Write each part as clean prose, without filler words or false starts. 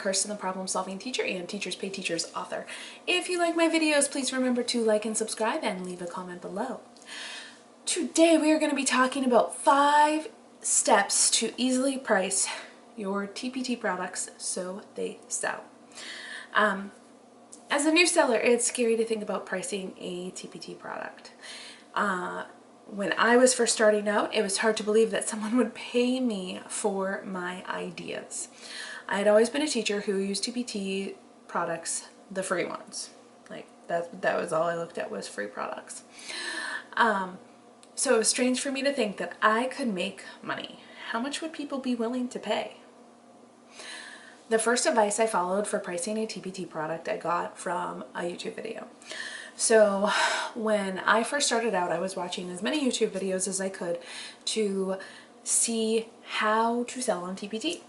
Kirsten, the problem solving teacher and Teachers Pay Teachers author. If you like my videos, please remember to like and subscribe and leave a comment below. Today we are going to be talking about 5 steps to easily price your TpT products so they sell. As a new seller, it's scary to think about pricing a TpT product. When I was first starting out, it was hard to believe that someone would pay me for my ideas. I had always been a teacher who used TpT products, the free ones. Like that was all I looked at, was free products. So it was strange for me to think that I could make money. How much would people be willing to pay? The first advice I followed for pricing a TpT product I got from a YouTube video. So when I first started out, I was watching as many YouTube videos as I could to see how to sell on TpT.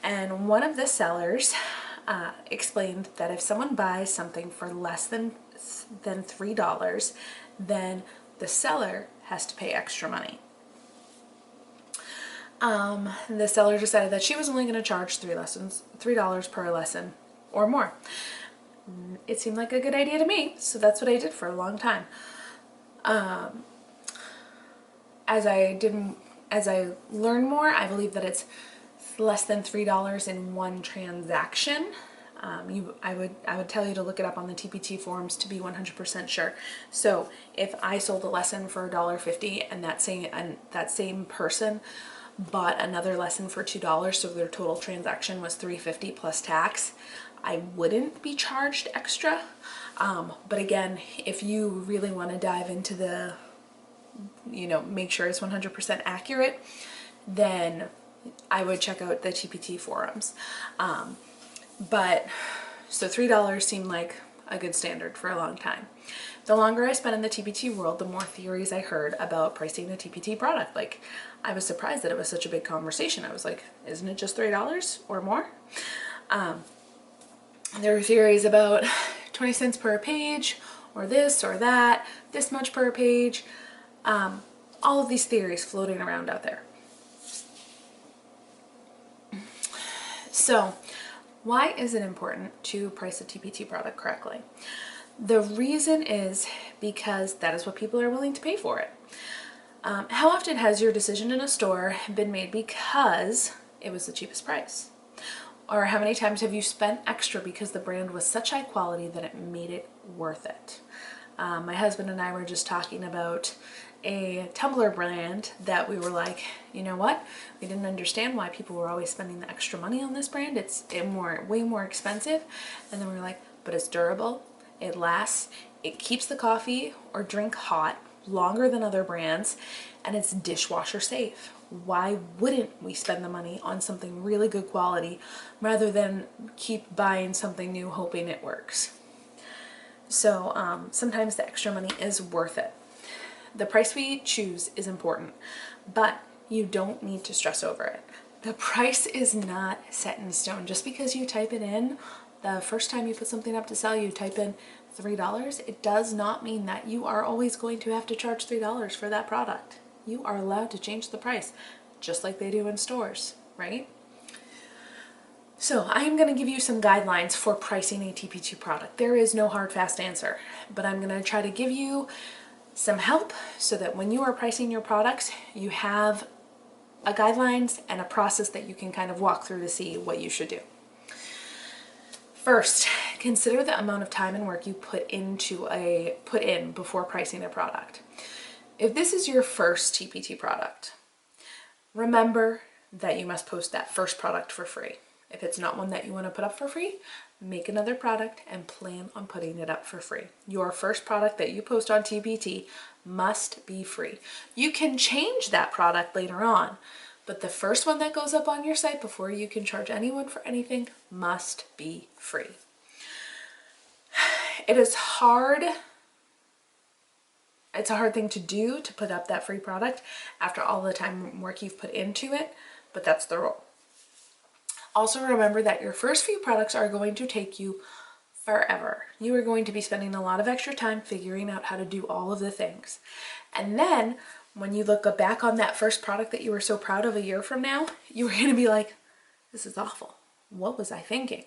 And one of the sellers explained that if someone buys something for less than $3, then the seller has to pay extra money. The seller decided that she was only going to charge $3 per lesson or more. It seemed like a good idea to me, so that's what I did for a long time. As I learned more, I believe that it's less than $3 in one transaction. I would tell you to look it up on the TpT forums to be 100% sure. So if I sold a lesson for $1.50 and that same person bought another lesson for $2, so their total transaction was $3.50 plus tax, I wouldn't be charged extra. But again, if you really want to dive into the, make sure it's 100% accurate, then I would check out the TpT forums. So $3 seemed like a good standard for a long time. The longer I spent in the TpT world, the more theories I heard about pricing a TpT product. Like, I was surprised that it was such a big conversation. I was like, isn't it just $3 or more? There were theories about 20 cents per page, or this or that, this much per page. All of these theories floating around out there. So, why is it important to price a TpT product correctly? The reason is because that is what people are willing to pay for it. How often has your decision in a store been made because it was the cheapest price? Or how many times have you spent extra because the brand was such high quality that it made it worth it? My husband and I were just talking about a tumbler brand that we were like, you know what? We didn't understand why people were always spending the extra money on this brand. It's way more expensive. And then we were like, but it's durable, it lasts, it keeps the coffee or drink hot longer than other brands, and it's dishwasher safe. Why wouldn't we spend the money on something really good quality rather than keep buying something new hoping it works? So sometimes the extra money is worth it. The price we choose is important, but you don't need to stress over it. The price is not set in stone. Just because you type it in, the first time you put something up to sell, you type in $3, it does not mean that you are always going to have to charge $3 for that product. You are allowed to change the price, just like they do in stores, right? So I am going to give you some guidelines for pricing a TpT product. There is no hard, fast answer, but I'm going to try to give you some help so that when you are pricing your products, you have a guidelines and a process that you can kind of walk through to see what you should do. First, consider the amount of time and work you put in before pricing a product. If this is your first TpT product, remember that you must post that first product for free. If it's not one that you want to put up for free, make another product and plan on putting it up for free. Your first product that you post on TpT must be free. You can change that product later on, but the first one that goes up on your site before you can charge anyone for anything must be free. It is hard. It's a hard thing to do, to put up that free product after all the time and work you've put into it, but that's the rule. Also remember that your first few products are going to take you forever. You are going to be spending a lot of extra time figuring out how to do all of the things. And then when you look back on that first product that you were so proud of a year from now, you are going to be like, this is awful. what was I thinking?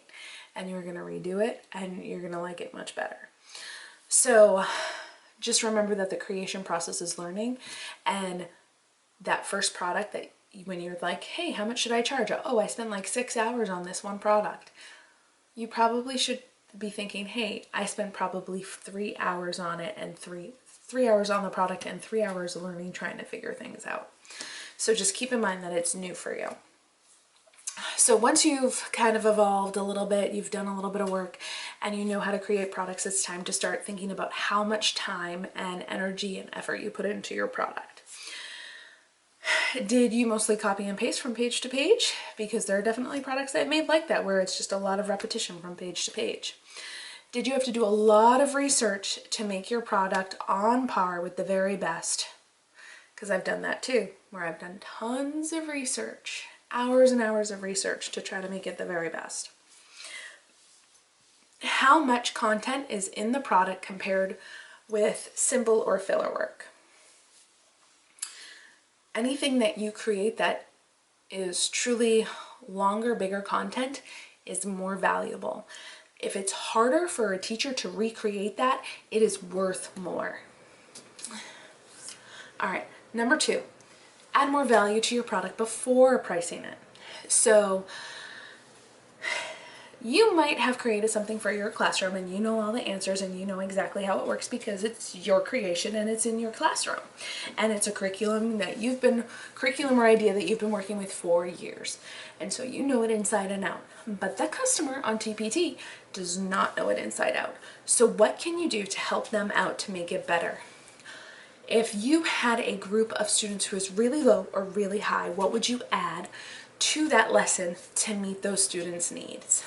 And you're going to redo it and you're going to like it much better. So just remember that the creation process is learning, and that first product that when you're like, hey, how much should I charge? Oh, I spent like 6 hours on this one product. You probably should be thinking, hey, I spent probably 3 hours on it, and three hours on the product and 3 hours learning, trying to figure things out. So just keep in mind that it's new for you. So once you've kind of evolved a little bit, you've done a little bit of work, and you know how to create products, it's time to start thinking about how much time and energy and effort you put into your product. Did you mostly copy and paste from page to page? Because there are definitely products that I've made like that, where it's just a lot of repetition from page to page. Did you have to do a lot of research to make your product on par with the very best? Because I've done that too, where I've done tons of research, hours and hours of research to try to make it the very best. How much content is in the product compared with symbol or filler work? Anything that you create that is truly longer, bigger content is more valuable. If it's harder for a teacher to recreate that, it is worth more. All right, number 2, add more value to your product before pricing it. So you might have created something for your classroom and you know all the answers and you know exactly how it works because it's your creation and it's in your classroom. And it's a curriculum or idea that you've been working with for years. And so you know it inside and out. But the customer on TpT does not know it inside out. So what can you do to help them out to make it better? If you had a group of students who is really low or really high, what would you add to that lesson to meet those students' needs?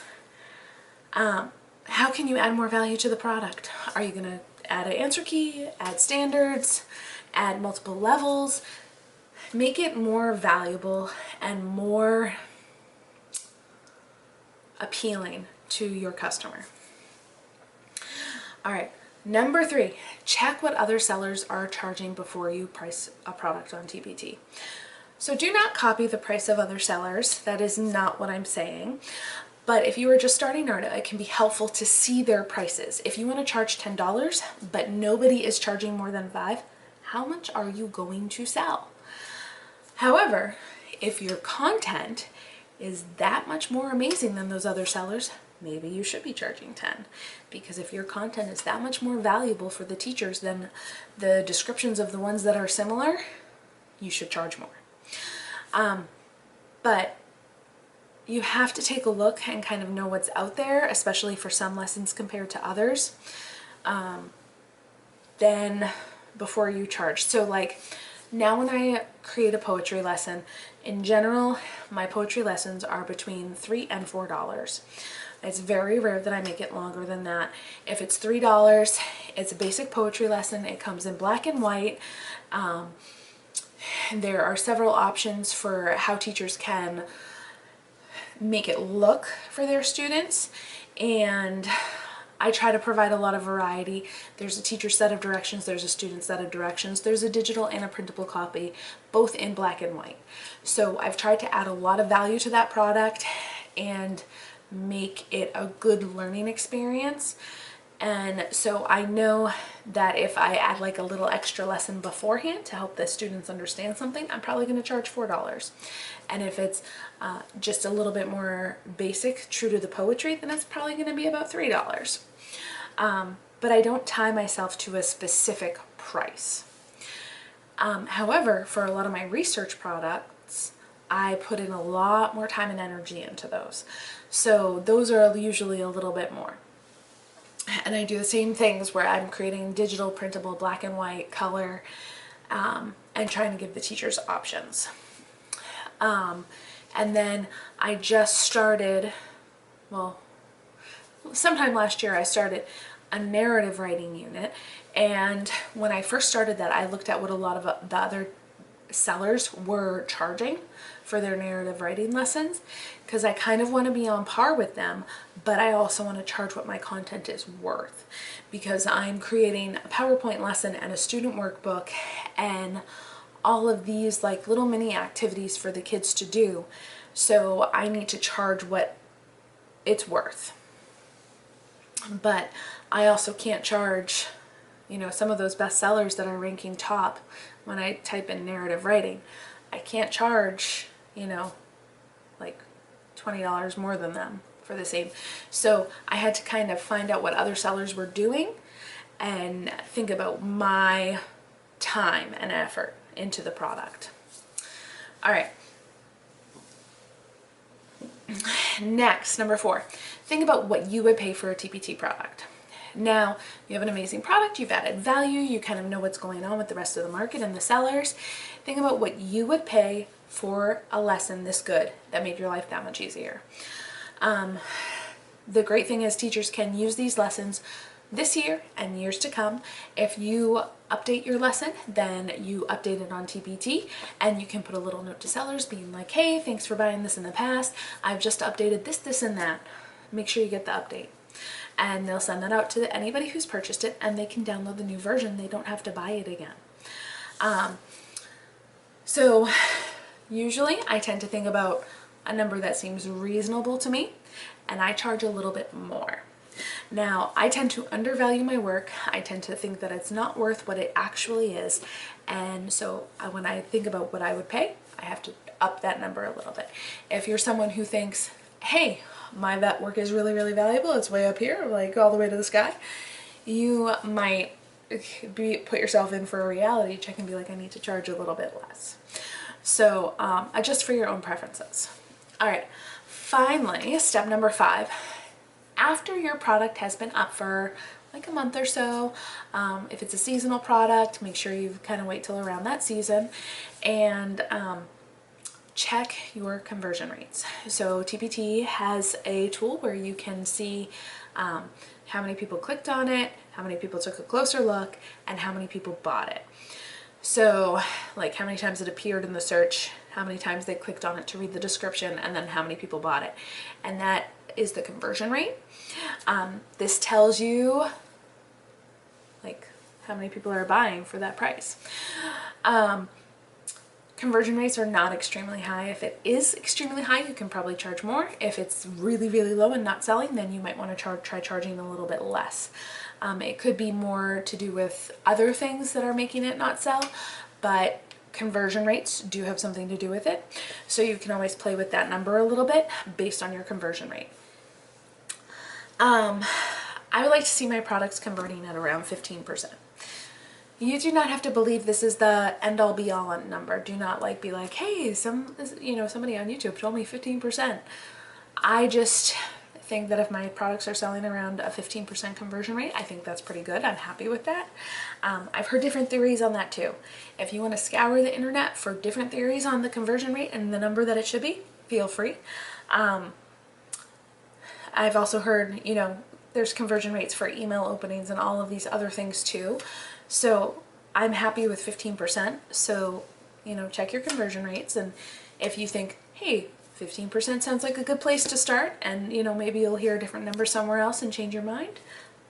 How can you add more value to the product? Are you going to add an answer key, add standards, add multiple levels? Make it more valuable and more appealing to your customer. All right, number 3, check what other sellers are charging before you price a product on TpT. So do not copy the price of other sellers. That is not what I'm saying. But if you are just starting out, it can be helpful to see their prices. If you want to charge $10, but nobody is charging more than $5, how much are you going to sell? However, if your content is that much more amazing than those other sellers, maybe you should be charging 10. Because if your content is that much more valuable for the teachers than the descriptions of the ones that are similar, you should charge more. But you have to take a look and kind of know what's out there, especially for some lessons compared to others, then before you charge. So like now when I create a poetry lesson, in general, my poetry lessons are between $3 and $4. It's very rare that I make it longer than that. If it's $3, it's a basic poetry lesson. It comes in black and white. There are several options for how teachers can make it look for their students, and I try to provide a lot of variety. There's a teacher set of directions, there's a student set of directions, there's a digital and a printable copy, both in black and white. So I've tried to add a lot of value to that product and make it a good learning experience. And so I know that if I add like a little extra lesson beforehand to help the students understand something, I'm probably going to charge $4. And if it's just a little bit more basic, true to the poetry, then it's probably going to be about $3. But I don't tie myself to a specific price. However, for a lot of my research products, I put in a lot more time and energy into those. So those are usually a little bit more. And I do the same things where I'm creating digital, printable, black and white, color, and trying to give the teachers options. And then I just started, well, sometime last year I started a narrative writing unit. And when I first started that, I looked at what a lot of the other sellers were charging for their narrative writing lessons, because I kind of want to be on par with them, but I also want to charge what my content is worth, because I'm creating a PowerPoint lesson and a student workbook and all of these like little mini activities for the kids to do. So I need to charge what it's worth. But I also can't charge, you know, some of those bestsellers that are ranking top when I type in narrative writing. I can't charge, you know, like $20 more than them for the same. So I had to kind of find out what other sellers were doing and think about my time and effort into the product. All right. Next, number 4, think about what you would pay for a TpT product. Now, you have an amazing product, you've added value, you kind of know what's going on with the rest of the market and the sellers. Think about what you would pay for a lesson this good that made your life that much easier. The great thing is teachers can use these lessons this year and years to come. If you update your lesson, then you update it on TpT, and you can put a little note to sellers being like, hey, thanks for buying this in the past. I've just updated this, this, and that. Make sure you get the update. And they'll send that out to anybody who's purchased it, and they can download the new version. They don't have to buy it again. So usually I tend to think about a number that seems reasonable to me, and I charge a little bit more. Now, I tend to undervalue my work. I tend to think that it's not worth what it actually is. And so when I think about what I would pay, I have to up that number a little bit. If you're someone who thinks, hey, my vet work is really, really valuable, it's way up here, like all the way to the sky, you might put yourself in for a reality check and be like, I need to charge a little bit less. So adjust for your own preferences. All right, finally, step number 5. After your product has been up for like a month or so, if it's a seasonal product, make sure you kind of wait till around that season and check your conversion rates. So TpT has a tool where you can see how many people clicked on it, how many people took a closer look, and how many people bought it. So like how many times it appeared in the search, how many times they clicked on it to read the description, and then how many people bought it. And that is the conversion rate. This tells you like how many people are buying for that price. Conversion rates are not extremely high. If it is extremely high, you can probably charge more. If it's really, really low and not selling, then you might want to try charging a little bit less. It could be more to do with other things that are making it not sell, but conversion rates do have something to do with it. So you can always play with that number a little bit based on your conversion rate. I would like to see my products converting at around 15%. You do not have to believe this is the end-all be-all number. Do not be like, hey, somebody on YouTube told me 15%. I just think that if my products are selling around a 15% conversion rate, I think that's pretty good. I'm happy with that. I've heard different theories on that too. If you want to scour the internet for different theories on the conversion rate and the number that it should be, feel free. I've also heard, there's conversion rates for email openings and all of these other things too. So I'm happy with 15%. So, check your conversion rates. And if you think, hey, 15% sounds like a good place to start, and, maybe you'll hear a different number somewhere else and change your mind,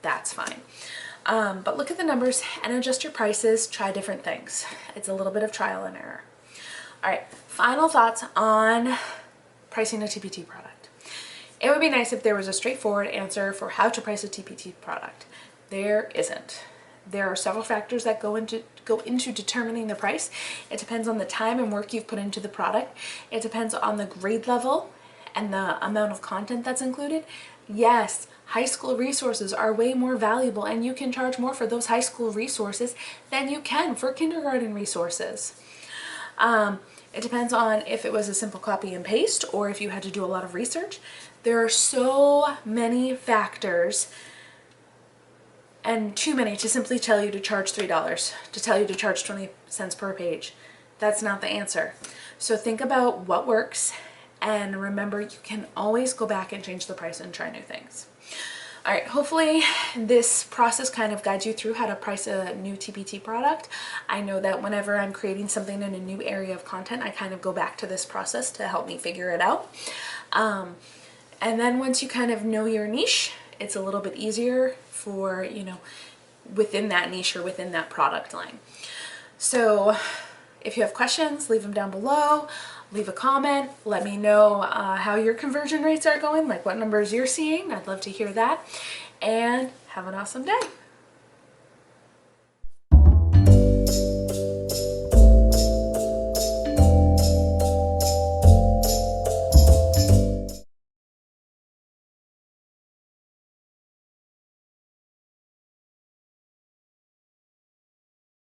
that's fine. But look at the numbers and adjust your prices. Try different things. It's a little bit of trial and error. All right, final thoughts on pricing a TpT product. It would be nice if there was a straightforward answer for how to price a TpT product. There isn't. There are several factors that go into determining the price. It depends on the time and work you've put into the product. It depends on the grade level and the amount of content that's included. Yes, high school resources are way more valuable, and you can charge more for those high school resources than you can for kindergarten resources. It depends on if it was a simple copy and paste or if you had to do a lot of research. There are so many factors, and too many to simply tell you to charge $3, to tell you to charge 20 cents per page. That's not the answer. So think about what works, and remember, you can always go back and change the price and try new things. All right, hopefully this process kind of guides you through how to price a new TpT product. I know that whenever I'm creating something in a new area of content, I kind of go back to this process to help me figure it out. And then once you kind of know your niche, it's a little bit easier for, within that niche or within that product line. So if you have questions, leave them down below. leave a comment. Let me know how your conversion rates are going, like what numbers you're seeing. I'd love to hear that. And have an awesome day.